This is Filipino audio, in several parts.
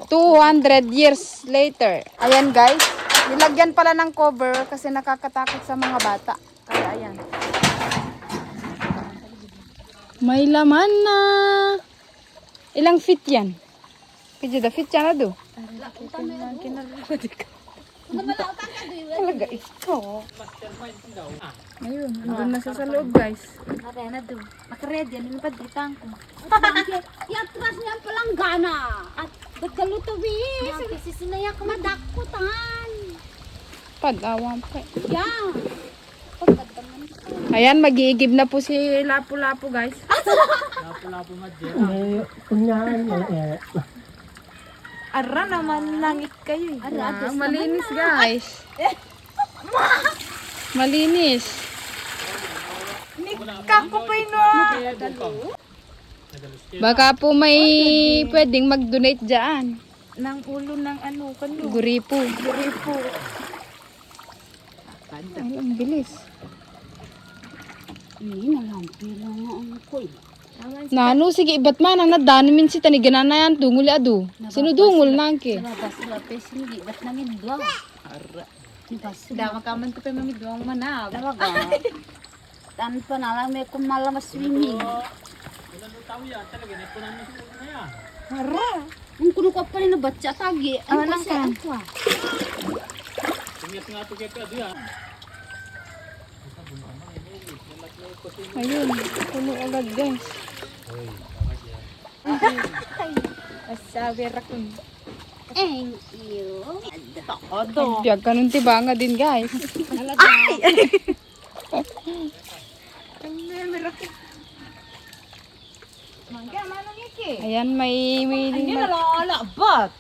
200 years later. Ayan guys, nilagyan pala ng cover kasi nakakatakot sa mga bata. Kaya ayan. May laman na. Ilang feet yan? Kaya da feet yan na do? Talaga ito. Ayun, nandun na siya sa loob guys. Arena do. Makared yan, yung padritang ko. Yatras niya palang gana. At nagkaluto bis. Kasi sinaya ko madakutan. Pag-awang pa. Yan. Ayan, mag-iigib na po si Lapu-Lapu guys. Lapu-lapu madyan. Ara naman langit kayo eh. Ara, Malinis guys. Malinis. Kakupay no. Baka po may pwedeng mag-donate dyan. Nang ulo ng ano, kano. Guripo. Guripo. Ay, ang bilis. Hindi na lang pilang ang ko eh. Nano, sige, iba't man ang nadano min si taniganan na yan, dungul adu. Sino dungul nangke? Nabas sila pes, hindi ba't nangin doang. Ara. Nabas sila. Dama kaman ko pa mamidwang manab. Talaga. Tanpa na lang may kumala swimming. Ara. Ang kuno ko pa rin na batya tagi. Ang Awalan kasi ka. ang kwa. Ayun, puno agad guys. Asabi rakun. Thank you. Odo. Biyag ka nung tibanga din guys. Ay! Ayan, may But,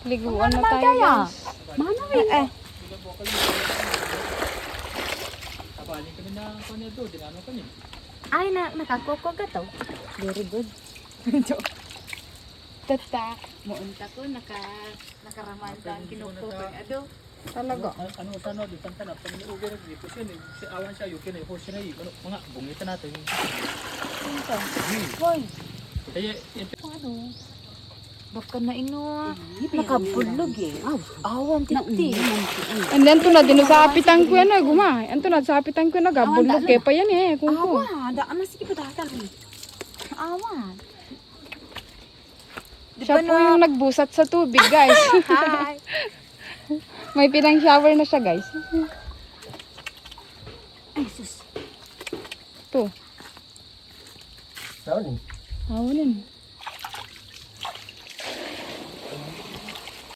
liguan na tayo guys. mana rin. Ay, nakakoko ka to. Very good. Tata. Muunta ko, nakaraman ka ang kinukoko. Ado. Talaga. Ano sa no, di tantana pag ni over di po siya ni si awan siya yukin ay horse na ano mga bungitan natin. Hoy, Kaya ano? Baka na ino. Nakabulog eh. Awan titi. And then to na din sa apitan ko na guma. Anto na sa apitan ko na gabulog kay pa yan eh kung ko. Awan, daan na sige pa datal. Awan. Siya po yung nagbusat sa tubig guys. Hi. May pinang shower na siya guys. Ay, sus. To. Saan ni? Awalin.